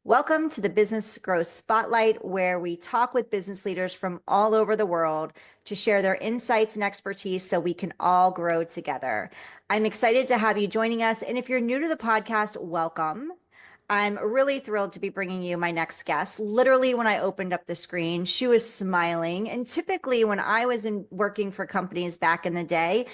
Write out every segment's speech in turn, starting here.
Welcome to the Business Growth Spotlight, where we talk with business leaders from all over the world to share their insights and expertise so we can all grow together. I'm excited to have you joining us. And if you're new to the podcast, welcome. I'm really thrilled to be bringing you my next guest. Literally, when I opened up the screen, she was smiling. And typically, when I was working for companies back in the day,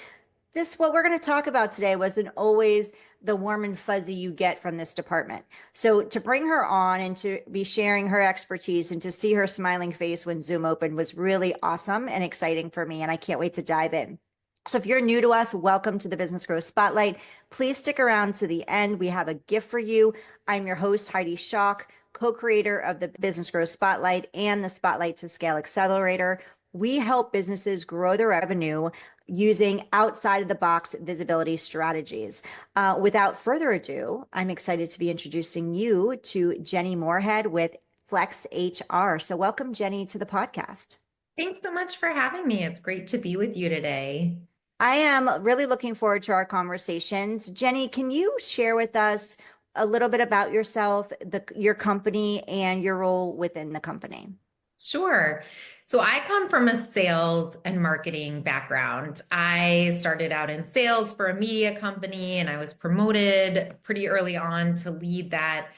what we're going to talk about today wasn't always the warm and fuzzy you get from this department. So to bring her on and to be sharing her expertise and to see her smiling face when Zoom opened was really awesome and exciting for me. And I can't wait to dive in. So if you're new to us, welcome to the Business Growth Spotlight. Please stick around to the end. We have a gift for you. I'm your host, Heidi Schalk, co-creator of the Business Growth Spotlight and the Spotlight to Scale Accelerator. We help businesses grow their revenue using outside of the box visibility strategies. Without further ado, I'm excited to be introducing you to Jenny Morehead with Flex HR. So welcome, Jenny, to the podcast. Thanks so much for having me. It's great to be with you today. I am really looking forward to our conversations. Jenny, can you share with us a little bit about yourself, your company, and your role within the company? Sure. So I come from a sales and marketing background. I started out in sales for a media company and I was promoted pretty early on to lead that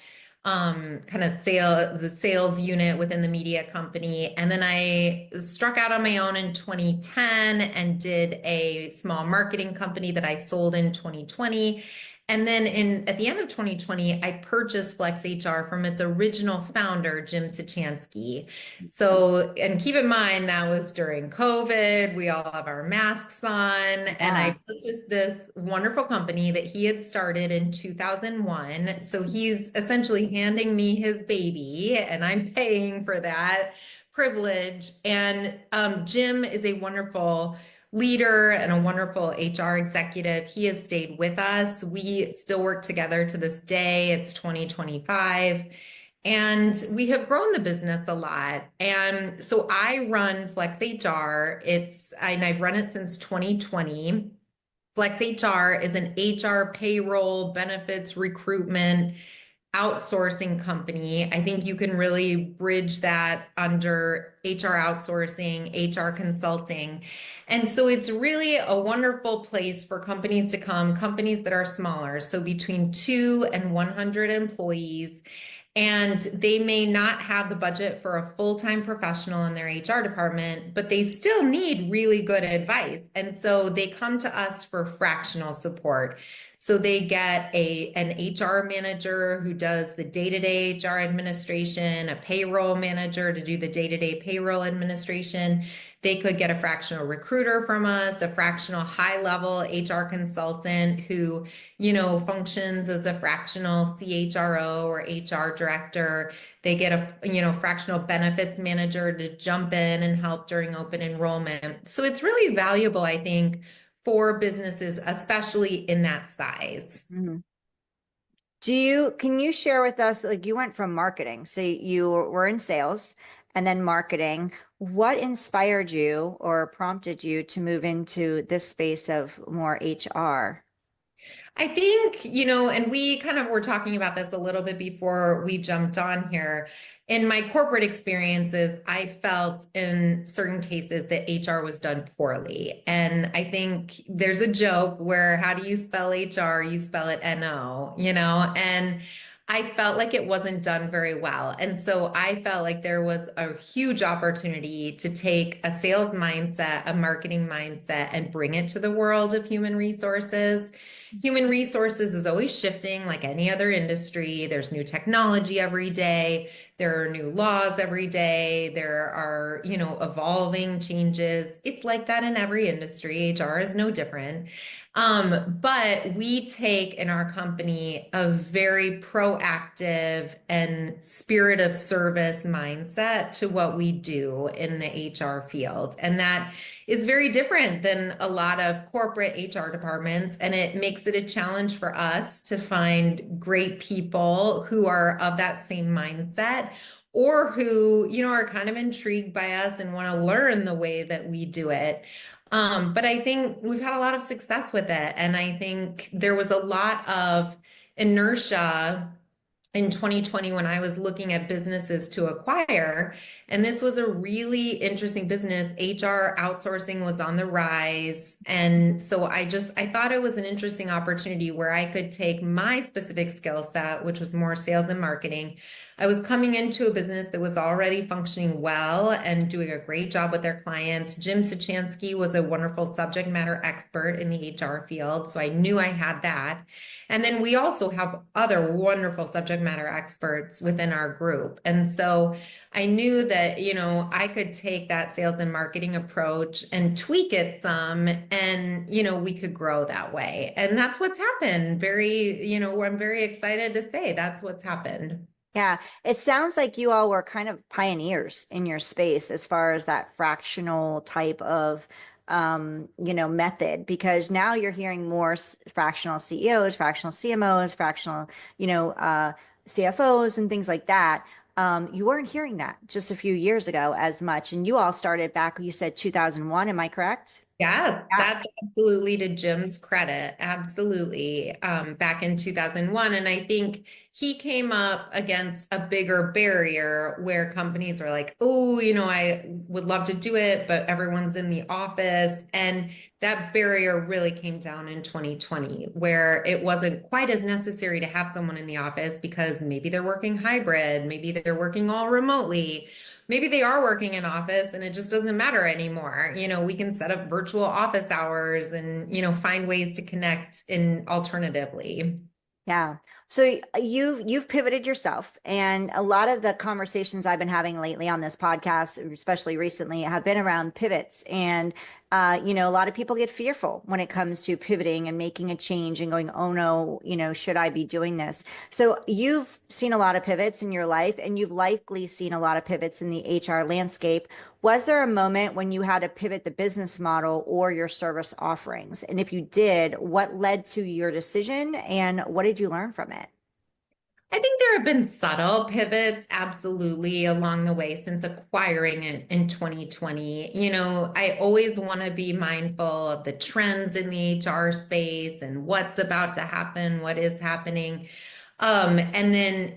kind of the sales unit within the media company. And then I struck out on my own in 2010 and did a small marketing company that I sold in 2020. And then at the end of 2020, I purchased Flex HR from its original founder, Jim Sichansky. So, and keep in mind that was during COVID. We all have our masks on, and Yeah. I purchased this wonderful company that he had started in 2001. So he's essentially handing me his baby, and I'm paying for that privilege. And Jim is a wonderful leader and a wonderful HR executive. He has stayed with us. We still work together to this day. It's 2025. And we have grown the business a lot. And so I run Flex HR. And I've run it since 2020. Flex HR is an HR payroll, benefits, recruitment, outsourcing company. I think you can really bridge that under HR outsourcing, HR consulting. And so it's really a wonderful place for companies to come, companies that are smaller, so between 2 and 100 employees. And they may not have the budget for a full-time professional in their HR department, but they still need really good advice. And so they come to us for fractional support. So they get an HR manager who does the day-to-day HR administration, a payroll manager to do the day-to-day payroll administration. They could get a fractional recruiter from us, a fractional high-level HR consultant who, functions as a fractional CHRO or HR director. They get a, fractional benefits manager to jump in and help during open enrollment. So it's really valuable, I think, for businesses, especially in that size. Mhm. Can you share with us, like you went from marketing, so you were in sales and then marketing. What inspired you or prompted you to move into this space of more HR? I think, and we kind of were talking about this a little bit before we jumped on here. In my corporate experiences, I felt in certain cases that HR was done poorly. And I think there's a joke where how do you spell HR? You spell it NO, and I felt like it wasn't done very well. And so I felt like there was a huge opportunity to take a sales mindset, a marketing mindset, and bring it to the world of human resources. Human resources is always shifting like any other industry. There's new technology every day. There are new laws every day. There are, evolving changes. It's like that in every industry. HR is no different. But we take in our company a very proactive and spirit of service mindset to what we do in the HR field. And that is very different than a lot of corporate HR departments. And it makes it a challenge for us to find great people who are of that same mindset or who, are kind of intrigued by us and want to learn the way that we do it. But I think we've had a lot of success with it. And I think there was a lot of inertia in 2020 when I was looking at businesses to acquire. And this was a really interesting business. HR outsourcing was on the rise. And so I thought it was an interesting opportunity where I could take my specific skill set, which was more sales and marketing. I was coming into a business that was already functioning well and doing a great job with their clients. Jim Sachansky was a wonderful subject matter expert in the HR field. So I knew I had that. And then we also have other wonderful subject matter experts within our group. And so I knew that, I could take that sales and marketing approach and tweak it some and, we could grow that way. And that's what's happened. I'm very excited to say that's what's happened. Yeah, it sounds like you all were kind of pioneers in your space as far as that fractional type of method, because now you're hearing more fractional CEOs, fractional CMOs, fractional, CFOs and things like that. You weren't hearing that just a few years ago as much, and you all started back, you said 2001, am I correct? Yes, Yeah. that's absolutely to Jim's credit. Absolutely. Back in 2001. And I think he came up against a bigger barrier where companies are like, oh, I would love to do it, but everyone's in the office. And that barrier really came down in 2020, where it wasn't quite as necessary to have someone in the office because maybe they're working hybrid, maybe they're working all remotely. Maybe they are working in office and it just doesn't matter anymore. We can set up virtual office hours and, find ways to connect in alternatively. Yeah. So you've pivoted yourself, and a lot of the conversations I've been having lately on this podcast, especially recently, have been around pivots. And a lot of people get fearful when it comes to pivoting and making a change and going, "Oh no, should I be doing this?" So you've seen a lot of pivots in your life, and you've likely seen a lot of pivots in the HR landscape. Was there a moment when you had to pivot the business model or your service offerings? And if you did, what led to your decision and what did you learn from it? I think there have been subtle pivots absolutely along the way since acquiring it in 2020. I always want to be mindful of the trends in the HR space and what's about to happen, what is happening. And then,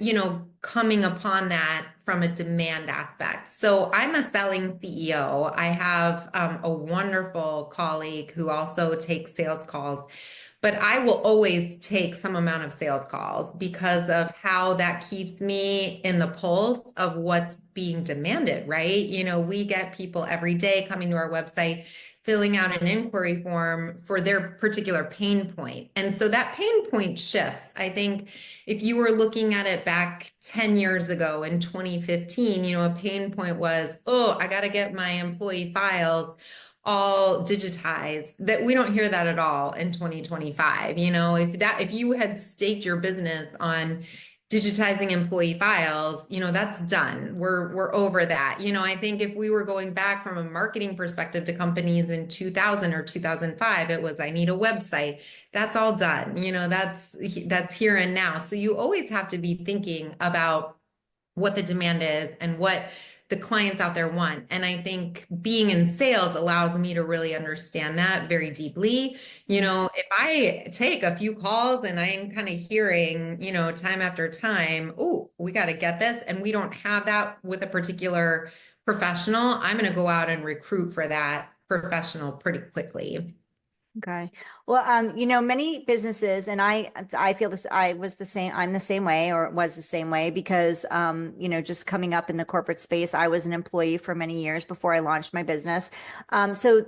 coming upon that from a demand aspect. So I'm a selling CEO. I have a wonderful colleague who also takes sales calls. But I will always take some amount of sales calls because of how that keeps me in the pulse of what's being demanded, right? We get people every day coming to our website, filling out an inquiry form for their particular pain point. And so that pain point shifts. I think if you were looking at it back 10 years ago in 2015, a pain point was, oh, I got to get my employee files all digitized. That we don't hear that at all in 2025. If you had staked your business on digitizing employee files, that's done. We're over that. I think if we were going back from a marketing perspective to companies in 2000 or 2005, it was I need a website. That's all done. That's here and now. So you always have to be thinking about what the demand is and what the clients out there want. And I think being in sales allows me to really understand that very deeply. If I take a few calls and I'm kind of hearing, time after time, oh, we got to get this, and we don't have that with a particular professional, I'm going to go out and recruit for that professional pretty quickly. Okay. Well, many businesses, and I feel this, I was the same, I'm the same way, or was the same way because, just coming up in the corporate space, I was an employee for many years before I launched my business. So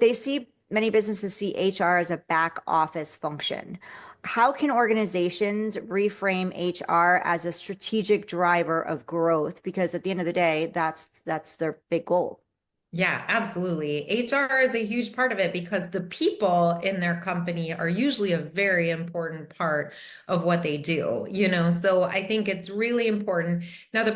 many businesses see HR as a back office function. How can organizations reframe HR as a strategic driver of growth? Because at the end of the day, that's their big goal. Yeah, absolutely. HR is a huge part of it because the people in their company are usually a very important part of what they do, So I think it's really important. Now, the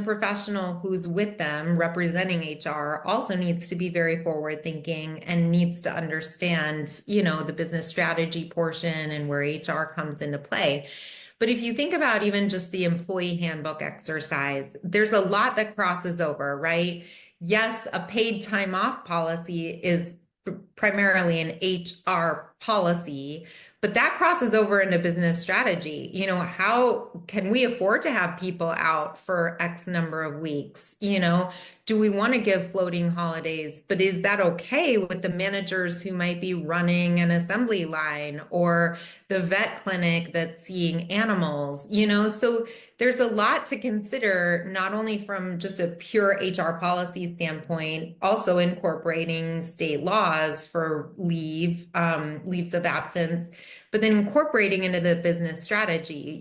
professional who's with them representing HR also needs to be very forward thinking and needs to understand, the business strategy portion and where HR comes into play. But if you think about even just the employee handbook exercise, there's a lot that crosses over, right? Yes, a paid time off policy is primarily an HR policy, But that crosses over into business strategy. How can we afford to have people out for X number of weeks? Do we want to give floating holidays? But is that okay with the managers who might be running an assembly line or the vet clinic that's seeing animals? So there's a lot to consider, not only from just a pure HR policy standpoint, also incorporating state laws for leaves of absence, but then incorporating into the business strategy.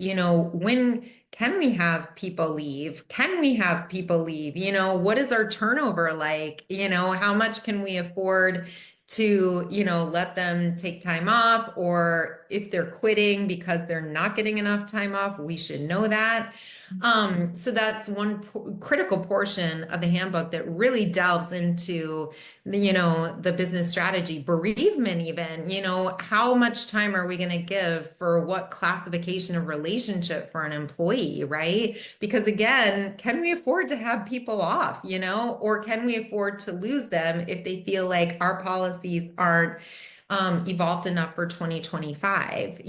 When can we have people leave? Can we have people leave? What is our turnover like? How much can we afford to, let them take time off? Or if they're quitting because they're not getting enough time off, we should know that. So that's one critical portion of the handbook that really delves into the business strategy, bereavement even, how much time are we going to give for what classification of relationship for an employee, right? Because again, can we afford to have people off, or can we afford to lose them if they feel like our policies aren't evolved enough for 2025?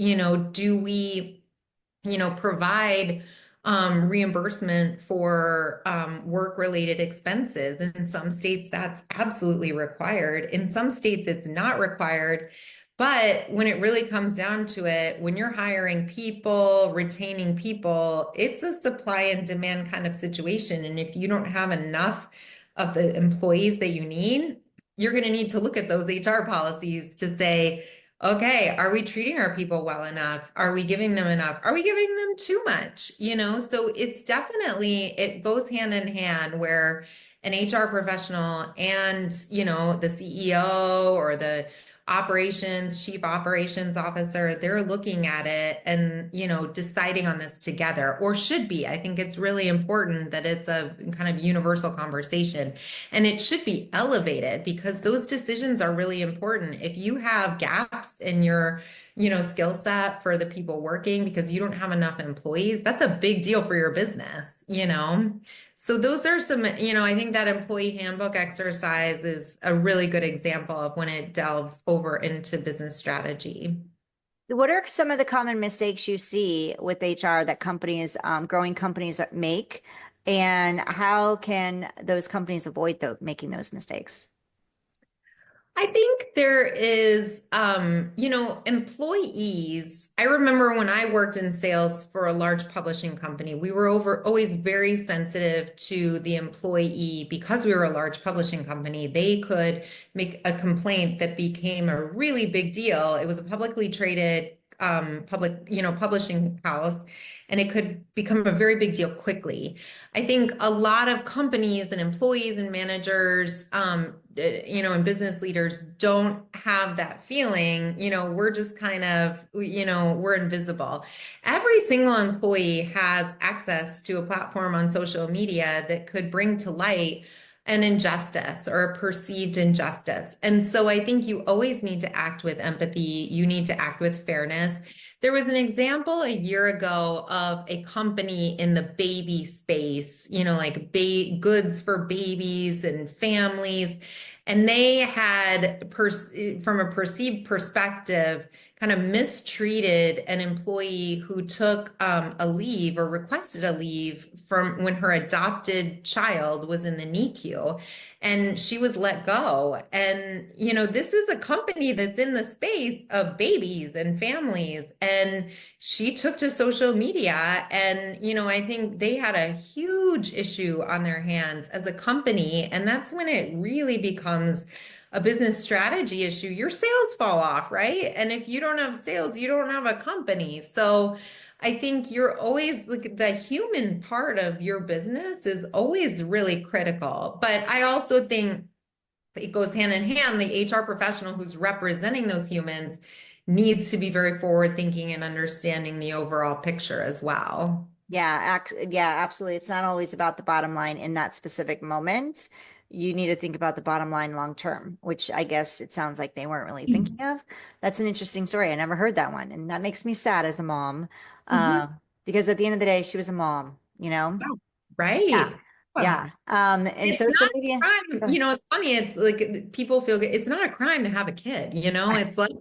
Do we provide reimbursement for work-related expenses? In some states, that's absolutely required. In some states, it's not required. But when it really comes down to it, when you're hiring people, retaining people, it's a supply and demand kind of situation. And if you don't have enough of the employees that you need, you're going to need to look at those HR policies to say, okay, are we treating our people well enough? Are we giving them enough? Are we giving them too much? So it's definitely, it goes hand in hand where an HR professional and, the CEO or the chief operations officer, they're looking at it and, deciding on this together, or should be. I think it's really important that it's a kind of universal conversation, and it should be elevated because those decisions are really important. If you have gaps in your, skill set for the people working because you don't have enough employees, that's a big deal for your business. So those are some, I think that employee handbook exercise is a really good example of when it delves over into business strategy. What are some of the common mistakes you see with HR that growing companies make? And how can those companies avoid making those mistakes? I think there is, employees. I remember when I worked in sales for a large publishing company, we were always very sensitive to the employee because we were a large publishing company. They could make a complaint that became a really big deal. It was a publicly traded publishing house, and it could become a very big deal quickly. I think a lot of companies and employees and managers, and business leaders don't have that feeling. We're just kind of, we're invisible. Every single employee has access to a platform on social media that could bring to light an injustice or a perceived injustice. And so I think you always need to act with empathy. You need to act with fairness. There was an example a year ago of a company in the baby space, like goods for babies and families. And they had, from a perceived perspective, kind of mistreated an employee who took a leave or requested a leave from when her adopted child was in the NICU, and she was let go. And, this is a company that's in the space of babies and families. And she took to social media, and, I think they had a huge issue on their hands as a company. And that's when it really becomes a business strategy issue. Your sales fall off, right? And if you don't have sales, you don't have a company. So I think you're always like the human part of your business is always really critical. But I also think it goes hand in hand. The HR professional who's representing those humans needs to be very forward thinking and understanding the overall picture as well. Yeah, absolutely. It's not always about the bottom line in that specific moment. You need to think about the bottom line long term, which I guess it sounds like they weren't really thinking of. That's an interesting story. I never heard that one. And that makes me sad as a mom, Mhm. because at the end of the day, she was a mom, you know? Yeah, Yeah. right. Yeah. Yeah. And It's social not media. a crime. It's funny. It's like people feel good. It's not a crime to have a kid. It's like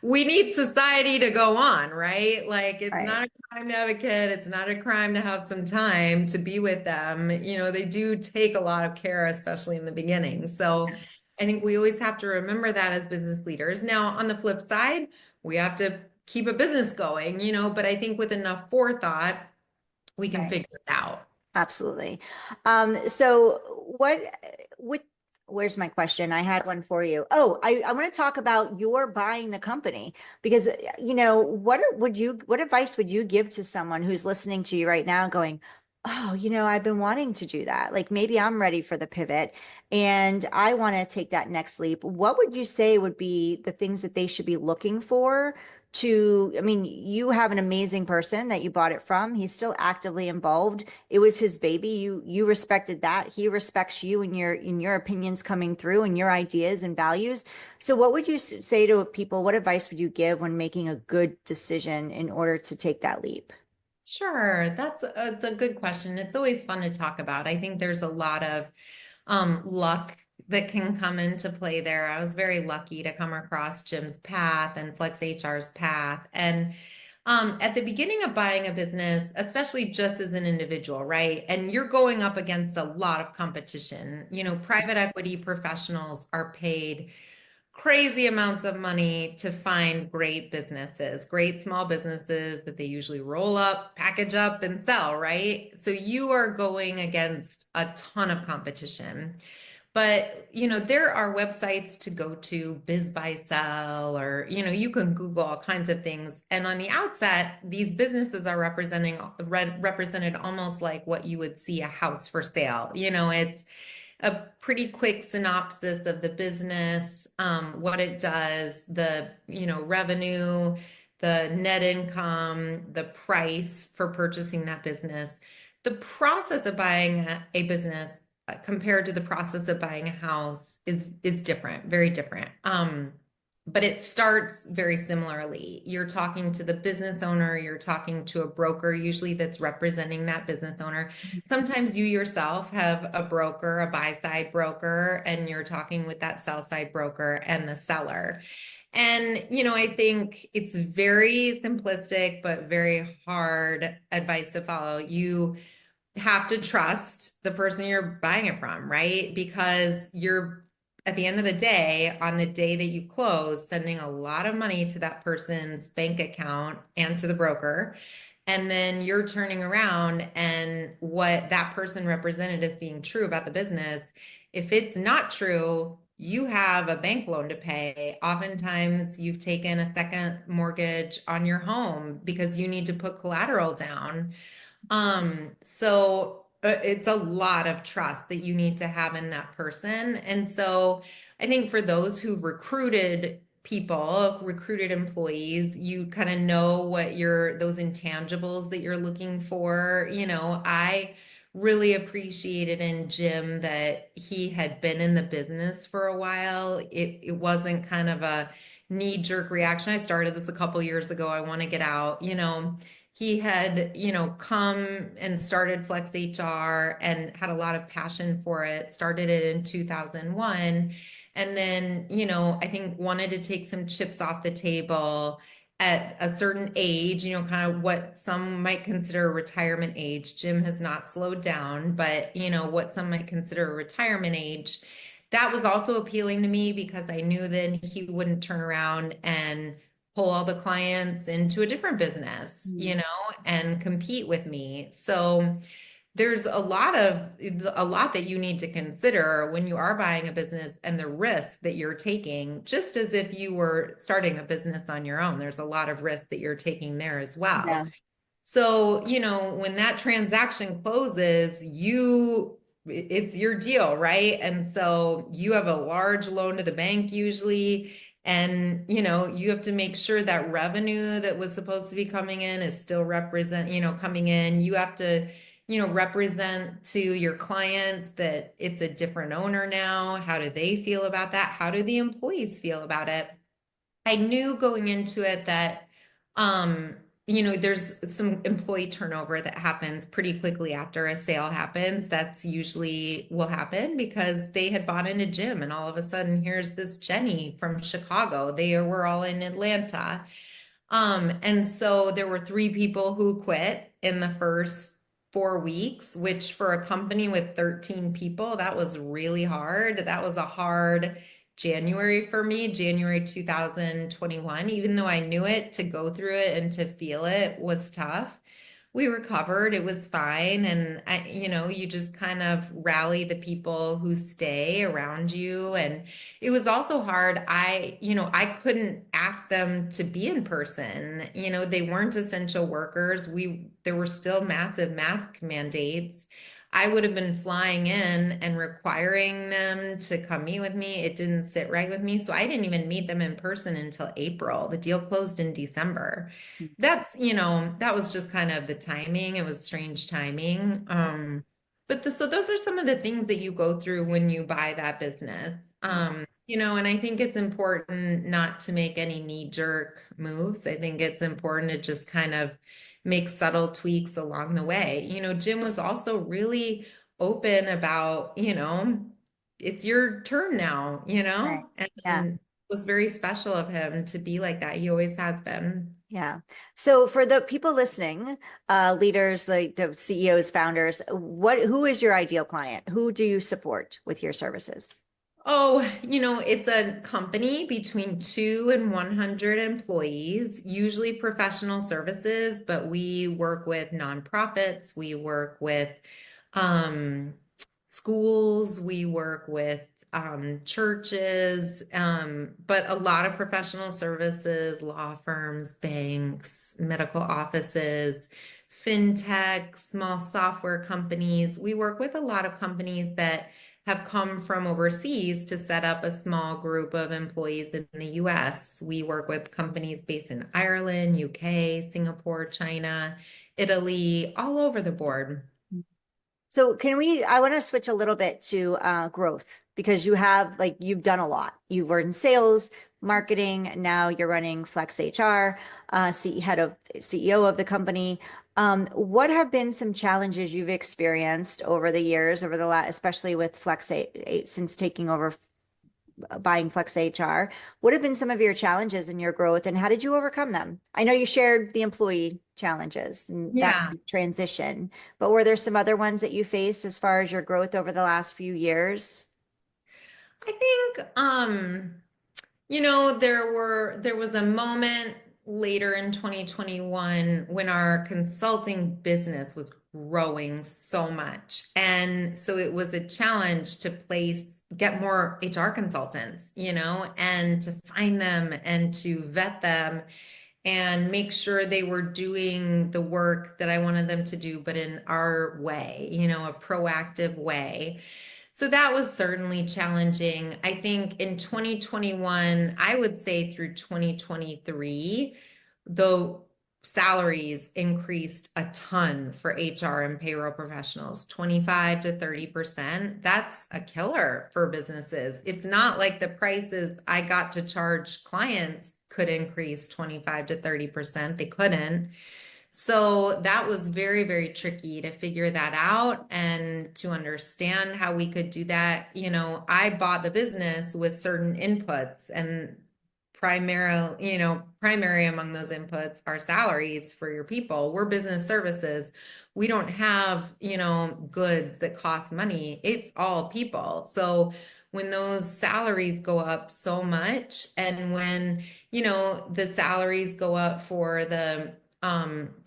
we need society to go on, right? Like it's Right. not a crime to have a kid. It's not a crime to have some time to be with them. They do take a lot of care, especially in the beginning. So I think we always have to remember that as business leaders. Now, on the flip side, we have to keep a business going, but I think with enough forethought, we can Right. figure it out. Absolutely. So what, where's my question? I had one for you. Oh, I want to talk about your buying the company because, what advice would you give to someone who's listening to you right now going, oh, I've been wanting to do that. Like maybe I'm ready for the pivot and I want to take that next leap. What would you say would be the things that they should be looking for I mean, you have an amazing person that you bought it from. He's still actively involved. It was his baby. You respected that. He respects you and your opinions coming through and your ideas and values. So what would you say to people? What advice would you give when making a good decision in order to take that leap? Sure, it's a good question. It's always fun to talk about. I think there's a lot of luck that can come into play there. I was very lucky to come across Jim's path and Flex HR's path. And at the beginning of buying a business, especially just as an individual, right? And you're going up against a lot of competition. Private equity professionals are paid crazy amounts of money to find great businesses, great small businesses that they usually roll up, package up, and sell, right? So you are going against a ton of competition. But, there are websites to go to, Biz Buy Sell, or, you can Google all kinds of things. And on the outset, these businesses are represented almost like what you would see a house for sale. It's a pretty quick synopsis of the business, what it does, the revenue, the net income, the price for purchasing that business. The process of buying a business compared to the process of buying a house is different, very different. But it starts very similarly. You're talking to the business owner, you're talking to a broker, usually that's representing that business owner. Sometimes you yourself have a broker, a buy side broker, and you're talking with that sell side broker and the seller. And, I think it's very simplistic, but very hard advice to follow. You have to trust the person you're buying it from, right? Because you're at the end of the day, on the day that you close, sending a lot of money to that person's bank account and to the broker. And then you're turning around and what that person represented as being true about the business, if it's not true, you have a bank loan to pay. Oftentimes, you've taken a second mortgage on your home because you need to put collateral down. So it's a lot of trust that you need to have in that person. And so I think for those who've recruited people, recruited employees, you kind of know what those intangibles that you're looking for. I really appreciated in Jim that he had been in the business for a while. It wasn't kind of a knee-jerk reaction. I started this a couple years ago. I want to get out. He had, come and started Flex HR and had a lot of passion for it, started it in 2001. And then, I think wanted to take some chips off the table at a certain age, kind of what some might consider a retirement age. Jim has not slowed down, but, what some might consider a retirement age. That was also appealing to me because I knew then he wouldn't turn around and pull all the clients into a different business, Mhm. and compete with me. So there's a lot that you need to consider when you are buying a business and the risk that you're taking, just as if you were starting a business on your own. There's a lot of risk that you're taking there as well. Yeah. So, when that transaction closes, it's your deal, right? And so you have a large loan to the bank usually, and you have to make sure that revenue that was supposed to be coming in is still coming in. You have to, represent to your clients that it's a different owner now. How do they feel about that? How do the employees feel about it? I knew going into it that there's some employee turnover that happens pretty quickly after a sale happens. That's usually will happen because they had bought in a gym and all of a sudden here's this Jenny from Chicago. They were all in Atlanta. And so there were three people who quit in the first 4 weeks, which for a company with 13 people, that was really hard. That was a hard January for me, January 2021. Even though I knew it, to go through it and to feel it was tough. We recovered. It was fine. And you just kind of rally the people who stay around you. And it was also hard. I couldn't ask them to be in person. They weren't essential workers. There were still massive mask mandates. I would have been flying in and requiring them to come meet with me. It didn't sit right with me. So I didn't even meet them in person until April. The deal closed in December. That was just kind of the timing. It was strange timing. So those are some of the things that you go through when you buy that business. And I think it's important not to make any knee-jerk moves. I think it's important to just kind of make subtle tweaks along the way. Jim was also really open about, it's your turn now, Right. Yeah. and it was very special of him to be like that. He always has been. Yeah. So for the people listening, leaders like the CEOs, founders, who is your ideal client? Who do you support with your services? Oh, it's a company between 2 and 100 employees, usually professional services, but we work with nonprofits, we work with um, schools, we work with churches, but a lot of professional services, law firms, banks, medical offices, fintech, small software companies. We work with a lot of companies that have come from overseas to set up a small group of employees in the US. We work with companies based in Ireland, UK, Singapore, China, Italy, all over the board. So I want to switch a little bit to growth because you've done a lot. You've worked in sales, marketing, now you're running Flex HR, head of CEO of the company. What have been some challenges you've experienced over the years, over the last, especially with since taking over buying Flex HR? What have been some of your challenges in your growth and how did you overcome them? I know you shared the employee challenges and that Yeah. transition, but were there some other ones that you faced as far as your growth over the last few years? I think there was a moment later in 2021 when our consulting business was growing so much. And so it was a challenge to get more HR consultants, and to find them and to vet them and make sure they were doing the work that I wanted them to do, but in our way, a proactive way. So that was certainly challenging. I think in 2021, I would say through 2023, the salaries increased a ton for HR and payroll professionals, 25 to 30%. That's a killer for businesses. It's not like the prices I got to charge clients could increase 25 to 30%. They couldn't. So that was very, very tricky to figure that out and to understand how we could do that. I bought the business with certain inputs and primary among those inputs are salaries for your people. We're business services. We don't have, goods that cost money. It's all people. So when those salaries go up so much and when, the salaries go up for the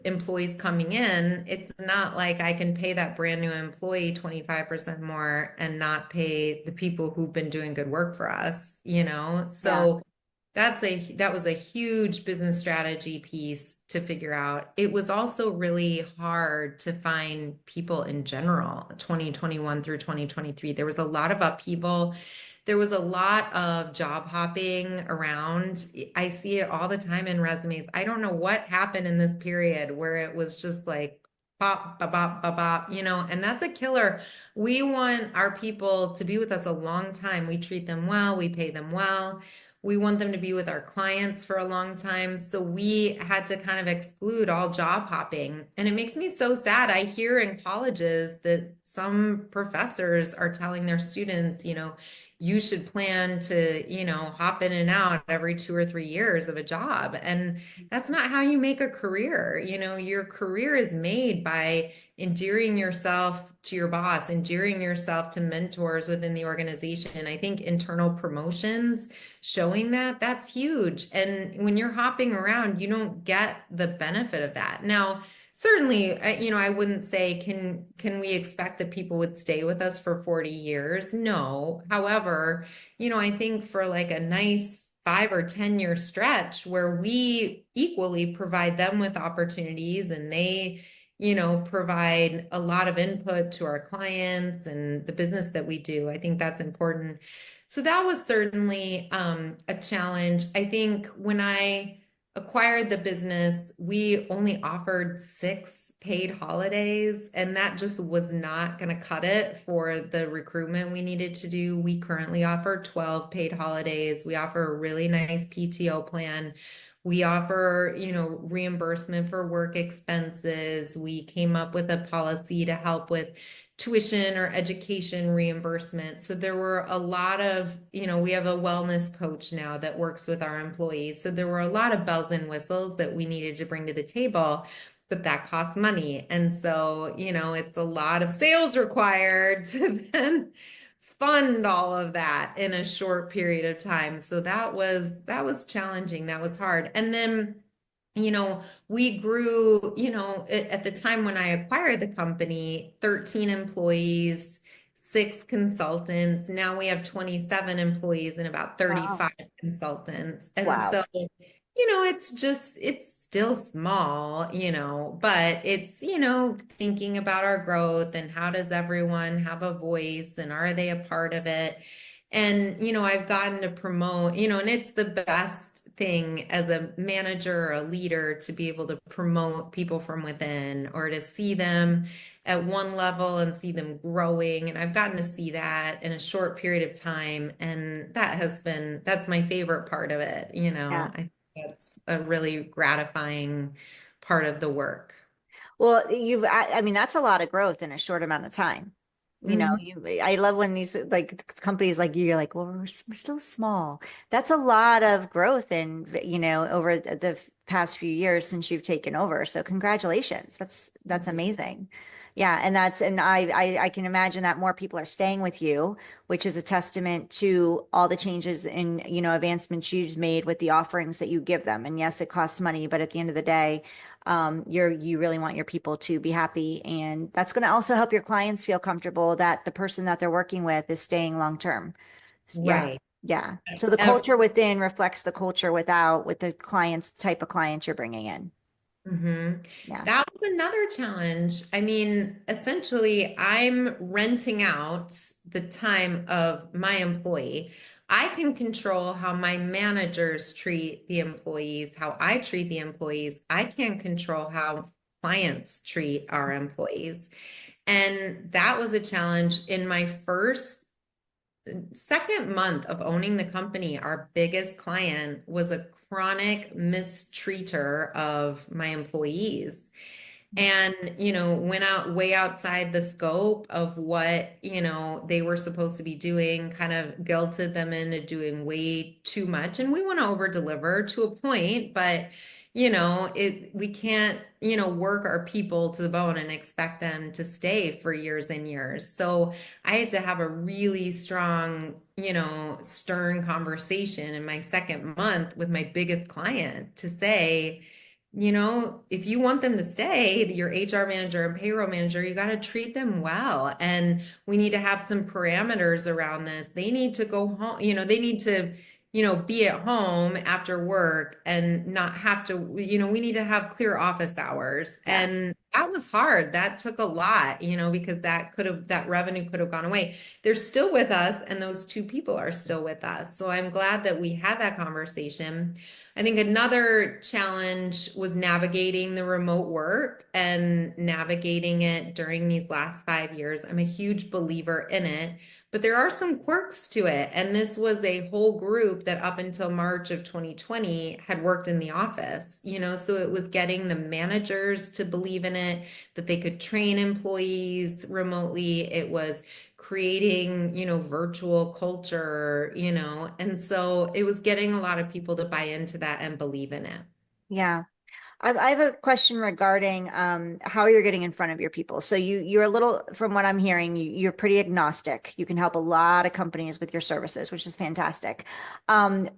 employees coming in, it's not like I can pay that brand new employee 25% more and not pay the people who've been doing good work for us. Yeah. So that was a huge business strategy piece to figure out. It was also really hard to find people in general, 2021 through 2023. There was a lot of upheaval. There was a lot of job hopping around. I see it all the time in resumes. I don't know what happened in this period where it was just like pop, bop, bop, bop, bop, and that's a killer. We want our people to be with us a long time. We treat them well, we pay them well. We want them to be with our clients for a long time. So we had to kind of exclude all job hopping. And it makes me so sad. I hear in colleges that some professors are telling their students, you should plan to, hop in and out every 2 or 3 years of a job. And that's not how you make a career. Your career is made by endearing yourself to your boss, endearing yourself to mentors within the organization. I think internal promotions showing that that's huge. And when you're hopping around, you don't get the benefit of that. Now, certainly, I wouldn't say can we expect that people would stay with us for 40 years? No. However, I think for like a nice 5 or 10 year stretch where we equally provide them with opportunities and they provide a lot of input to our clients and the business that we do. I think that's important. So that was certainly a challenge. I think when I acquired the business, we only offered 6 paid holidays, and that just was not going to cut it for the recruitment we needed to do. We currently offer 12 paid holidays. We offer a really nice PTO plan. We offer, reimbursement for work expenses. We came up with a policy to help with tuition or education reimbursement. So there were a lot of, we have a wellness coach now that works with our employees. So there were a lot of bells and whistles that we needed to bring to the table, but that costs money. And so, it's a lot of sales required to then fund all of that in a short period of time. So that was challenging. That was hard. And then we grew, at the time when I acquired the company, 13 employees, 6 consultants. Now we have 27 employees and about Wow. 35 consultants. And Wow. so, it's still small, but it's, thinking about our growth and how does everyone have a voice and are they a part of it? And, I've gotten to promote, and it's the best thing as a manager or a leader to be able to promote people from within or to see them at one level and see them growing. And I've gotten to see that in a short period of time. And that's my favorite part of it. Yeah. I think that's a really gratifying part of the work. Well, I mean, that's a lot of growth in a short amount of time. Mhm. I love when these like companies like you're like, well, we're still small. That's a lot of growth over the past few years since you've taken over. So congratulations. That's amazing. Yeah, and I can imagine that more people are staying with you, which is a testament to all the changes in, advancements you've made with the offerings that you give them. And yes, it costs money, but at the end of the day, you really want your people to be happy, and that's going to also help your clients feel comfortable that the person that they're working with is staying long term. Yeah. Right. Yeah. So the culture within reflects the culture without with the clients type of clients you're bringing in. hmm Yeah. That was another challenge. I mean, essentially, I'm renting out the time of my employee. I can control how my managers treat the employees, how I treat the employees. I can't control how clients treat our employees. And that was a challenge in my second month of owning the company. Our biggest client was a chronic mistreater of my employees and went out way outside the scope of what they were supposed to be doing, kind of guilted them into doing way too much. And we want to over deliver to a point, but we can't work our people to the bone and expect them to stay for years and years. So I had to have a really strong stern conversation in my second month with my biggest client to say, if you want them to stay, your HR manager and payroll manager, you got to treat them well. And we need to have some parameters around this. They need to go home, they need to, be at home after work and not have to, we need to have clear office hours. Yeah. And that was hard. That took a lot, because that revenue could have gone away. They're still with us, and those 2 people are still with us. So I'm glad that we had that conversation. I think another challenge was navigating the remote work and navigating it during these last 5 years. I'm a huge believer in it, but there are some quirks to it. And this was a whole group that up until March of 2020 had worked in the office, so it was getting the managers to believe in it, that they could train employees remotely. It was creating, virtual culture, and so it was getting a lot of people to buy into that and believe in it. Yeah. I have a question regarding how you're getting in front of your people. So you're a little, from what I'm hearing, you're pretty agnostic. You can help a lot of companies with your services, which is fantastic. How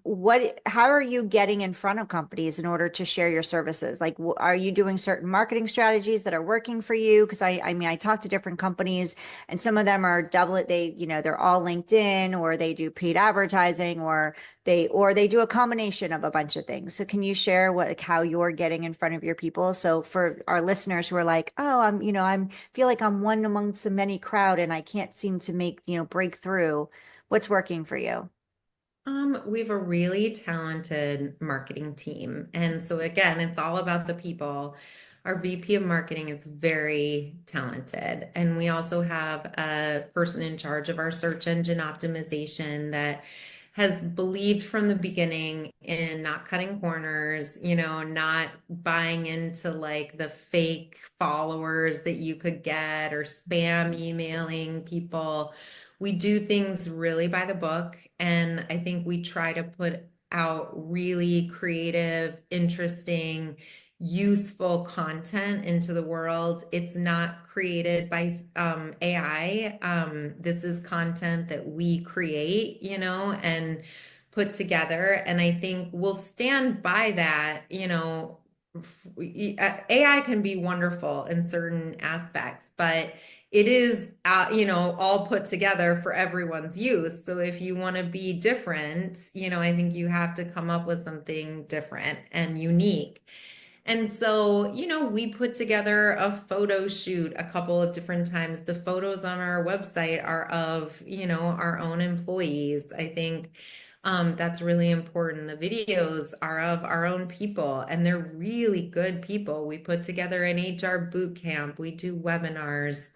are you getting in front of companies in order to share your services? Like, are you doing certain marketing strategies that are working for you? Because I mean, I talk to different companies, and some of them are double it. They're all LinkedIn, or they do paid advertising, or they do a combination of a bunch of things. So can you share what like how you're getting in front of your people? So for our listeners who are like, oh, I'm feel like I'm one amongst the many crowd and I can't seem to break through. What's working for you? We have a really talented marketing team. And so again, it's all about the people. Our VP of marketing is very talented. And we also have a person in charge of our search engine optimization that has believed from the beginning in not cutting corners, not buying into like the fake followers that you could get or spam emailing people. We do things really by the book, and I think we try to put out really creative, interesting, useful content into the world. It's not created by AI. This is content that we create, and put together. And I think we'll stand by that, AI can be wonderful in certain aspects, but it is, all put together for everyone's use. So if you want to be different, I think you have to come up with something different and unique. And so, we put together a photo shoot a couple of different times. The photos on our website are of, our own employees. I think that's really important. The videos are of our own people, and they're really good people. We put together an HR boot camp. We do webinars,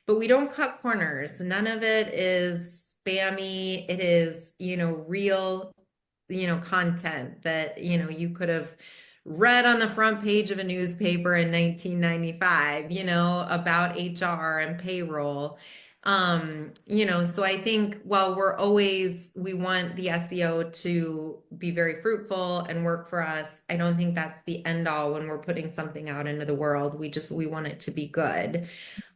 but we don't cut corners. None of it is spammy. It is, real, content that, you could have read on the front page of a newspaper in 1995, about HR and payroll. So I think while we want the SEO to be very fruitful and work for us, I don't think that's the end all when we're putting something out into the world. We want it to be good.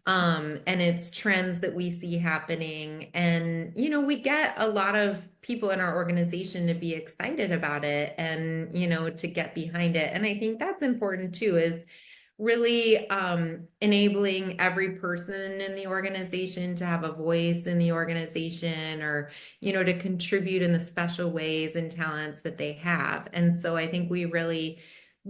And it's trends that we see happening. And, we get a lot of people in our organization to be excited about it and, to get behind it. And I think that's important too, is really enabling every person in the organization to have a voice in the organization, or, to contribute in the special ways and talents that they have. And so I think we really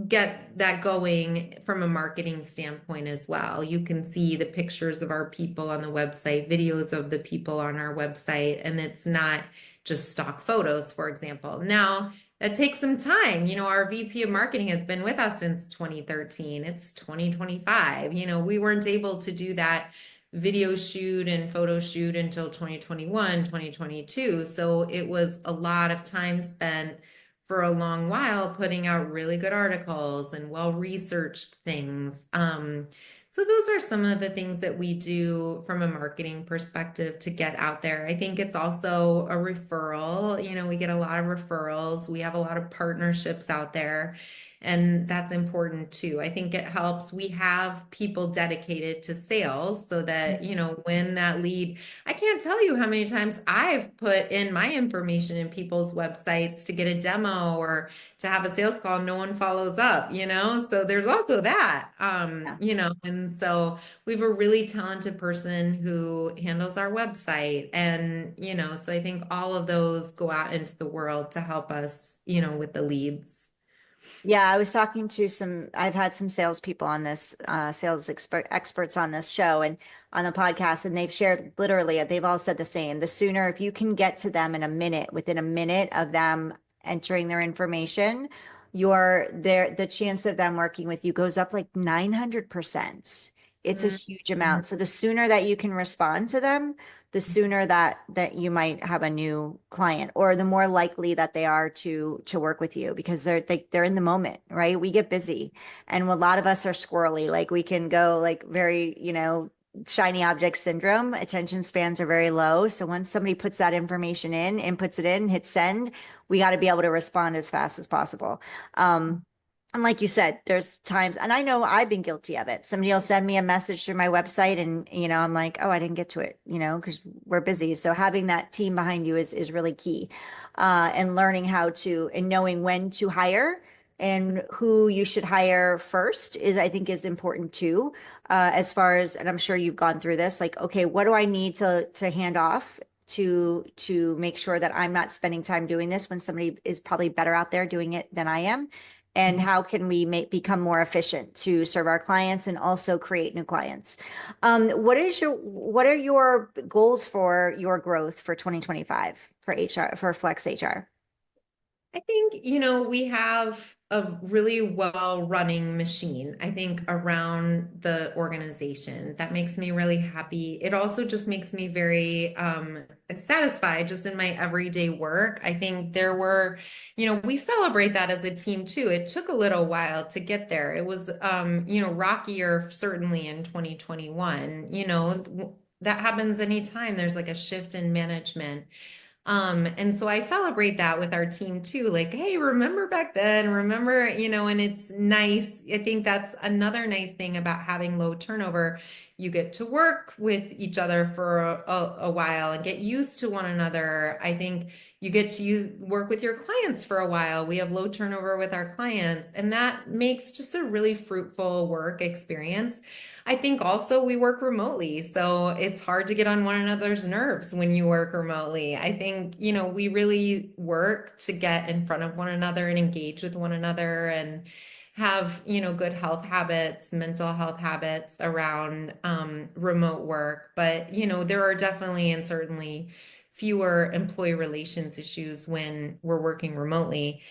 get that going from a marketing standpoint as well. You can see the pictures of our people on the website, videos of the people on our website, and it's not just stock photos, for example. Now, that takes some time. Our VP of marketing has been with us since 2013. It's 2025. We weren't able to do that video shoot and photo shoot until 2021, 2022. So it was a lot of time spent for a long while putting out really good articles and well-researched things. So those are some of the things that we do from a marketing perspective to get out there. I think it's also a referral. We get a lot of referrals. We have a lot of partnerships out there, and that's important too. I think it helps. We have people dedicated to sales so that, when that lead, I can't tell you how many times I've put in my information in people's websites to get a demo or to have a sales call, no one follows up, So there's also that, Yeah. and so we have a really talented person who handles our website. And, so I think all of those go out into the world to help us, with the leads. Yeah, I was talking to I've had some salespeople on this, experts on this show and on the podcast, and they've shared literally, they've all said the same. The sooner, if you can get to them in a minute, within a minute of them entering their information, the chance of them working with you goes up like 900%. It's a huge Mhm. amount. So the sooner that you can respond to them, the sooner that you might have a new client, or the more likely that they are to work with you, because they're in the moment, right? We get busy, and a lot of us are squirrely. Like we can go like very, shiny object syndrome. Attention spans are very low. So once somebody puts that information in, inputs it in, hits send, we got to be able to respond as fast as possible. And like you said, there's times, and I know I've been guilty of it. Somebody will send me a message through my website, and I'm like, oh, I didn't get to it, because we're busy. So having that team behind you is really key, and learning how to and knowing when to hire and who you should hire first I think is important too. As far as, and I'm sure you've gone through this, like, okay, what do I need to hand off to make sure that I'm not spending time doing this when somebody is probably better out there doing it than I am? And how can we become more efficient to serve our clients and also create new clients? What are your goals for your growth for 2025 for HR, for Flex HR? I think, we have a really well-running machine, I think, around the organization. That makes me really happy. It also just makes me very satisfied just in my everyday work. I think we celebrate that as a team too. It took a little while to get there. It was, rockier certainly in 2021. That happens anytime there's like a shift in management. And so I celebrate that with our team too. Like, hey, remember back then, remember, and it's nice. I think that's another nice thing about having low turnover. You get to work with each other for a while and get used to one another. I think you get to work with your clients for a while. We have low turnover with our clients, and that makes just a really fruitful work experience. I think also we work remotely, so it's hard to get on one another's nerves when you work remotely. I think, we really work to get in front of one another and engage with one another and have, good health habits, mental health habits around remote work. But, there are definitely and certainly fewer employee relations issues when we're working remotely.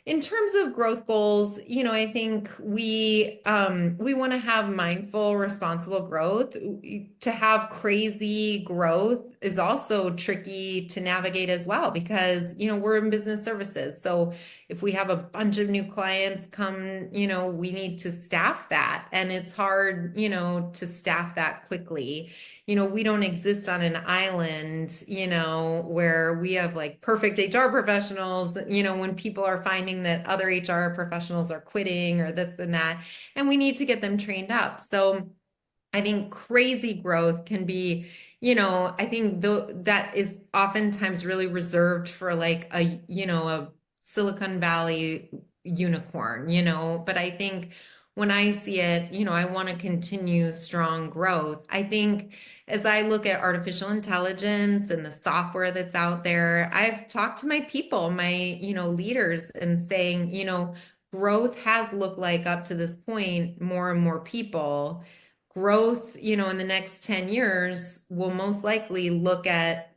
In terms of growth goals, I think we want to have mindful, responsible growth. To have crazy growth is also tricky to navigate as well because, we're in business services. So if we have a bunch of new clients come, we need to staff that. And it's hard, to staff that quickly. We don't exist on an island, where we have like perfect HR professionals, when people are finding that other HR professionals are quitting or this and that, and we need to get them trained up. So I think crazy growth can be, I think that is oftentimes really reserved for like a Silicon Valley unicorn, but I think when I see it, I want to continue strong growth. I think as I look at artificial intelligence and the software that's out there, I've talked to my people, my, leaders and saying, growth has looked like up to this point, more and more people growth, in the next 10 years will most likely look at,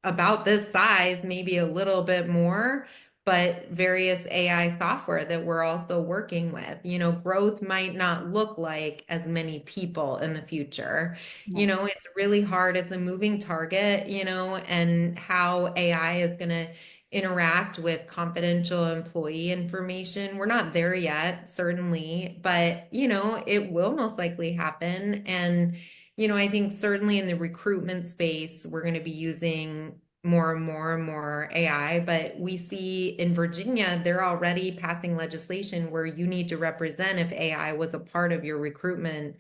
about this size, maybe a little bit more, but various AI software that we're also working with. Growth might not look like as many people in the future. It's really hard. It's a moving target, and how AI is going to interact with confidential employee information. We're not there yet, certainly, but it will most likely happen. And I think certainly in the recruitment space, we're going to be using more and more and more AI, but we see in Virginia, they're already passing legislation where you need to represent if AI was a part of your recruitment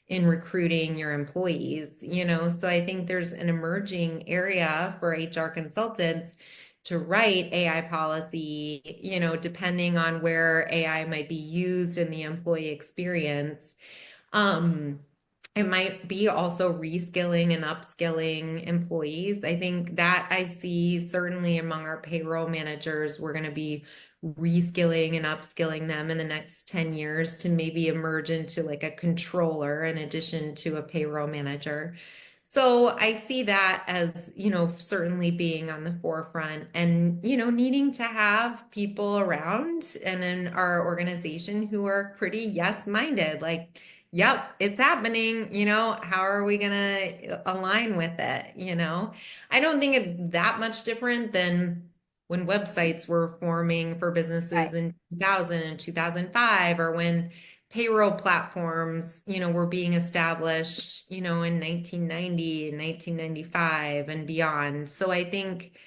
in recruiting your employees, so I think there's an emerging area for HR consultants to write AI policy, depending on where AI might be used in the employee experience. Um, it might be also reskilling and upskilling employees. I think that I see certainly among our payroll managers, we're going to be reskilling and upskilling them in the next 10 years to maybe emerge into like a controller in addition to a payroll manager. So I see that as, certainly being on the forefront and, needing to have people around and in our organization who are pretty yes-minded, like, yep, it's happening, how are we going to align with it, I don't think it's that much different than when websites were forming for Right. businesses in 2000 and 2005, or when payroll platforms, were being established, in 1990 and 1995 and beyond. So I think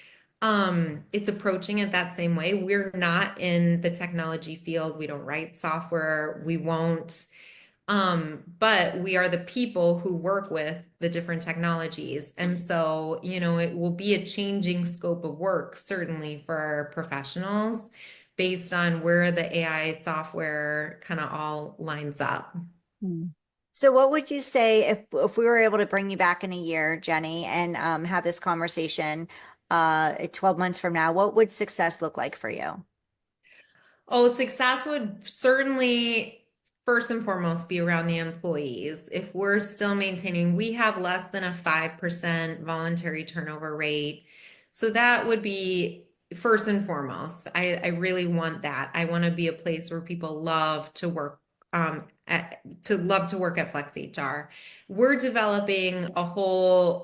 it's approaching it that same way. We're not in the technology field. We don't write software. We won't. But we are the people who work with the different technologies. And so, it will be a changing scope of work, certainly for our professionals, based on where the AI software kind of all lines up. Hmm. So what would you say if we were able to bring you back in a year, Jenny, and have this conversation 12 months from now, what would success look like for you? Oh, success would certainly first and foremost be around the employees. If we're still maintaining, we have less than a 5% voluntary turnover rate. So that would be first and foremost. I really want that. I want to be a place where people love to work, to love to work at Flex HR. We're developing a whole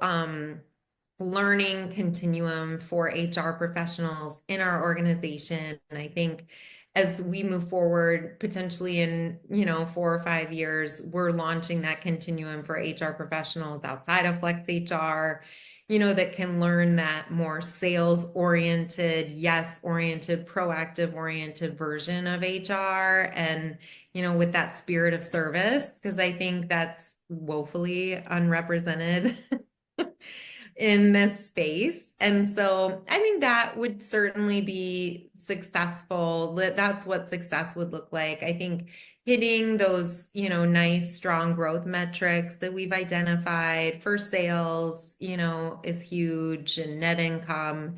learning continuum for HR professionals in our organization. And I think as we move forward, potentially in, 4 or 5 years, we're launching that continuum for HR professionals outside of Flex HR, that can learn that more sales oriented, yes oriented, proactive oriented version of HR. And, with that spirit of service, because I think that's woefully unrepresented in this space. And so I think that would certainly be successful. That's what success would look like. I think hitting those, nice, strong growth metrics that we've identified for sales, is huge, and net income.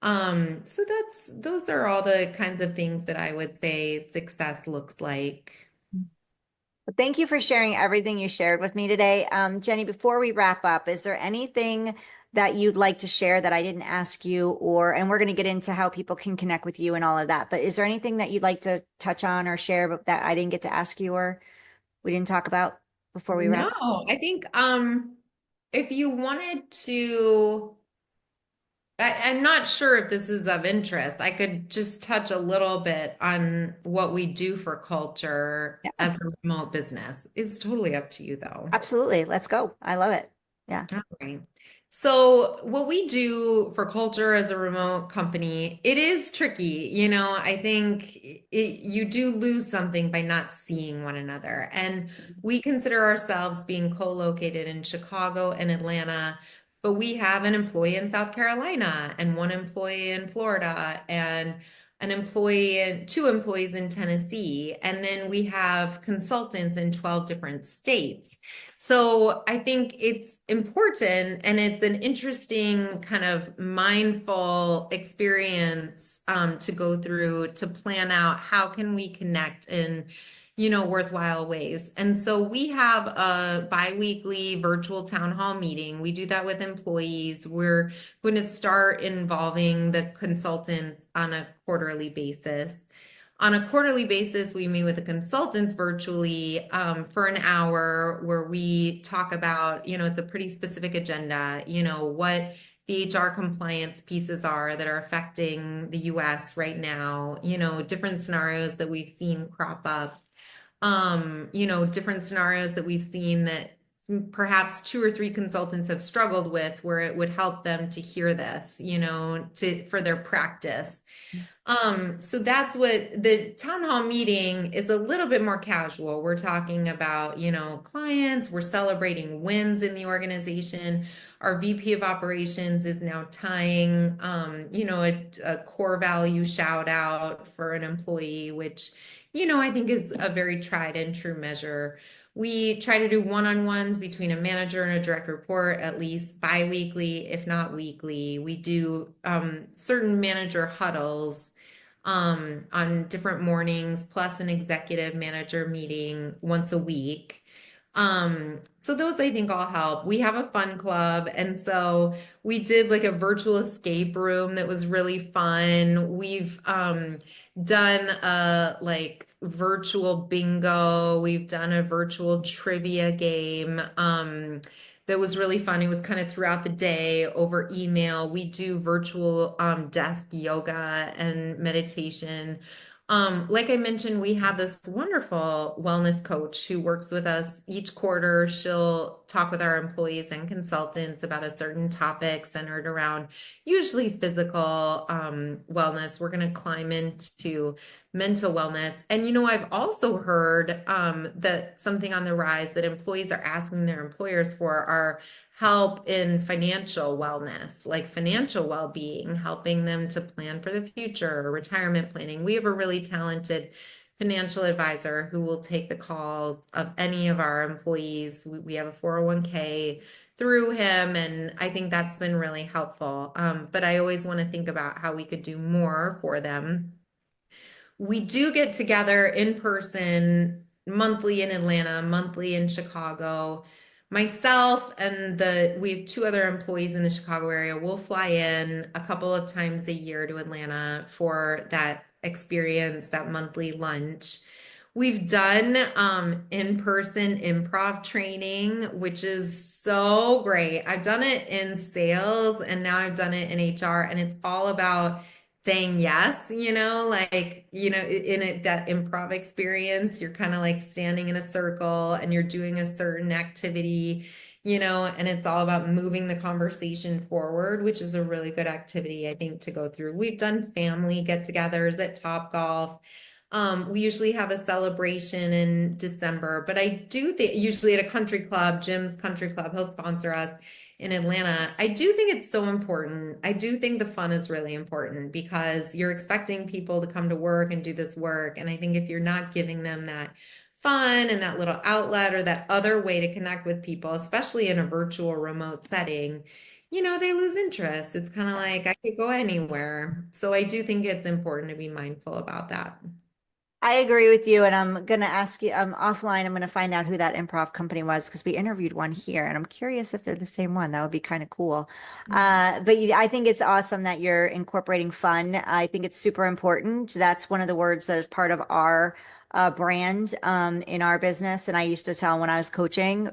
So those are all the kinds of things that I would say success looks like. Well, thank you for sharing everything you shared with me today. Jenny, before we wrap up, is there anything that you'd like to share that I didn't ask you, and we're going to get into how people can connect with you and all of that, but is there anything that you'd like to touch on or share that I didn't get to ask you or we didn't talk about before we wrap No, up? I think if you wanted to, I'm not sure if this is of interest. I could just touch a little bit on what we do for culture Yeah, as a remote business. It's totally up to you, though. absolutely. Let's go. I love it. Yeah. All right. So, what we do for culture as a remote company, it is tricky. I think you do lose something by not seeing one another. And we consider ourselves being co-located in Chicago and Atlanta, but we have an employee in South Carolina and one employee in Florida and an employee and two employees in Tennessee. And then we have consultants in 12 different states. So I think it's important and it's an interesting kind of mindful experience to go through to plan out how can we connect in, worthwhile ways. And so we have a biweekly virtual town hall meeting. We do that with employees. We're going to start involving the consultants on a quarterly basis. On a quarterly basis, we meet with the consultants virtually for an hour where we talk about, it's a pretty specific agenda, what the HR compliance pieces are that are affecting the US right now, different scenarios that we've seen crop up, different scenarios that we've seen that perhaps two or three consultants have struggled with where it would help them to hear this, for their practice. So that's what the town hall meeting is, a little bit more casual. We're talking about, clients, we're celebrating wins in the organization. Our VP of operations is now tying, a core value shout out for an employee, which, I think is a very tried and true measure. We try to do one-on-ones between a manager and a direct report at least bi-weekly, if not weekly. We do certain manager huddles on different mornings, plus an executive manager meeting once a week. So those I think all help. We have a fun club, and so we did like a virtual escape room that was really fun. We've done a like virtual bingo. We've done a virtual trivia game. That was really fun. It was kind of throughout the day over email. We do virtual desk yoga and meditation. Like I mentioned, we have this wonderful wellness coach who works with us each quarter. She'll talk with our employees and consultants about a certain topic centered around usually physical wellness. We're going to climb into mental wellness. And I've also heard that something on the rise that employees are asking their employers for are help in financial wellness, like financial well-being, helping them to plan for the future, retirement planning. We have a really talented financial advisor who will take the calls of any of our employees. We have a 401k through him, and I think that's been really helpful. But I always want to think about how we could do more for them. We do get together in person monthly in Atlanta, monthly in Chicago. Myself and we have two other employees in the Chicago area. We'll fly in a couple of times a year to Atlanta for that experience, that monthly lunch. We've done in-person improv training, which is so great. I've done it in sales and now I've done it in HR, and it's all about saying yes, in that improv experience, you're kind of like standing in a circle and you're doing a certain activity, and it's all about moving the conversation forward, which is a really good activity, I think, to go through. We've done family get-togethers at Top Golf. We usually have a celebration in December, but I do think usually at a country club, Jim's Country Club, he'll sponsor us in Atlanta. I do think it's so important. I do think the fun is really important because you're expecting people to come to work and do this work. And I think if you're not giving them that fun and that little outlet or that other way to connect with people, especially in a virtual remote setting, they lose interest. It's kind of like I could go anywhere. So I do think it's important to be mindful about that. I agree with you, and I'm gonna ask you, offline, I'm gonna find out who that improv company was because we interviewed one here, and I'm curious if they're the same one. That would be kind of cool. I think it's awesome that you're incorporating fun. I think it's super important. That's one of the words that is part of our brand in our business. And I used to tell when I was coaching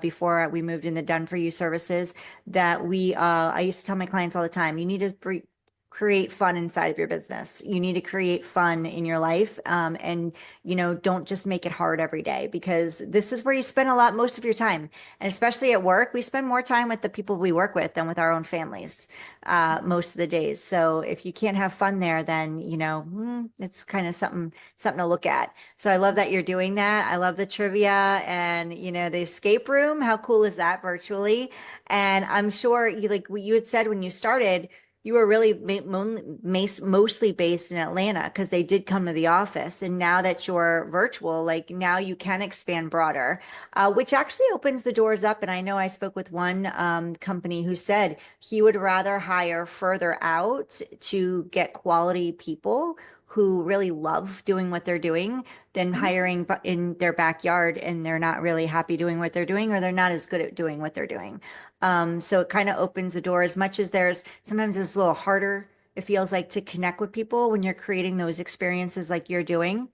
before we moved in the done for you services that I used to tell my clients all the time, you need to create fun inside of your business. You need to create fun in your life. And, don't just make it hard every day because this is where you spend most of your time. And especially at work, we spend more time with the people we work with than with our own families most of the days. So if you can't have fun there, then, it's kind of something to look at. So I love that you're doing that. I love the trivia and, the escape room. How cool is that virtually? And I'm sure like what you had said when you started, you were really mostly based in Atlanta because they did come to the office. And now that you're virtual, like now you can expand broader, which actually opens the doors up. And I know I spoke with one company who said he would rather hire further out to get quality people who really love doing what they're doing than hiring in their backyard and they're not really happy doing what they're doing or they're not as good at doing what they're doing. So it kind of opens the door as much as sometimes it's a little harder, it feels like, to connect with people when you're creating those experiences like you're doing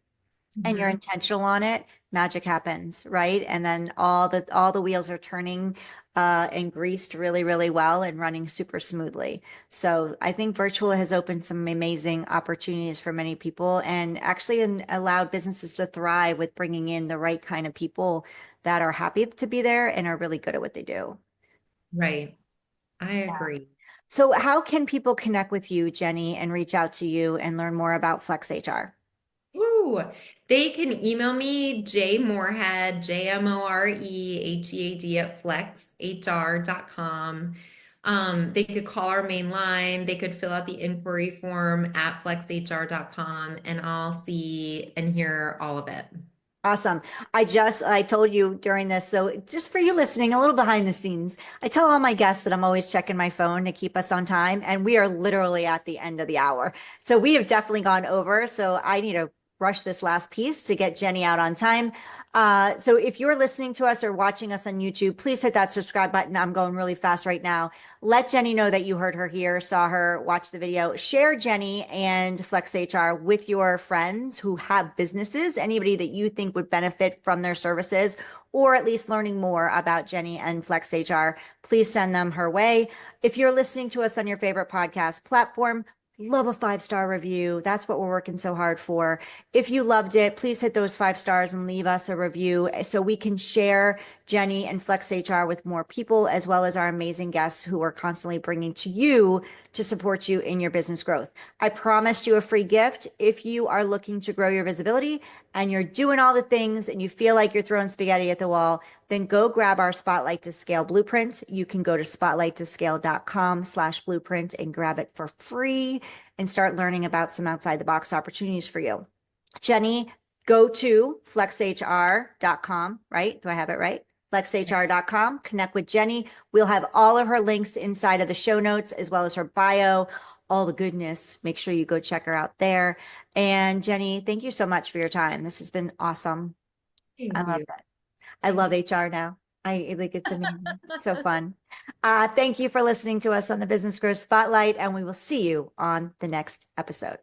and you're Mhm. intentional on it, magic happens, right? And then all the wheels are turning and greased really, really well and running super smoothly. So I think virtual has opened some amazing opportunities for many people and actually allowed businesses to thrive with bringing in the right kind of people that are happy to be there and are really good at what they do. Right. I agree. So how can people connect with you, Jenny, and reach out to you and learn more about Flex HR? Ooh, they can email me, J Morehead, JMorehead at flexhr.com. They could call our main line. They could fill out the inquiry form at flexhr.com, and I'll see and hear all of it. Awesome. I told you during this, so just for you listening, a little behind the scenes, I tell all my guests that I'm always checking my phone to keep us on time, and we are literally at the end of the hour. So we have definitely gone over. So I need to rush this last piece to get Jenny out on time. So if you're listening to us or watching us on YouTube, please hit that subscribe button. I'm going really fast right now. Let Jenny know that you heard her here, saw her, watch the video. Share Jenny and Flex HR with your friends who have businesses, anybody that you think would benefit from their services, or at least learning more about Jenny and Flex HR. Please send them her way. If you're listening to us on your favorite podcast platform, love a 5-star review. That's what we're working so hard for. If you loved it, please hit those 5 stars and leave us a review so we can share Jenny and Flex HR with more people, as well as our amazing guests who are constantly bringing to you to support you in your business growth. I promised you a free gift. If you are looking to grow your visibility and you're doing all the things and you feel like you're throwing spaghetti at the wall, then go grab our Spotlight to Scale blueprint. You can go to spotlighttoscale.com/blueprint and grab it for free and start learning about some outside the box opportunities for you. Jenny, go to flexhr.com, right? Do I have it right? Flexhr.com. Connect with Jenny. We'll have all of her links inside of the show notes, as well as her bio, all the goodness. Make sure you go check her out there. And Jenny, thank you so much for your time. This has been awesome. I Thank love you. it. I love Thanks. HR now. I like it's amazing. So fun. Thank you for listening to us on the Business Growth Spotlight, and we will see you on the next episode.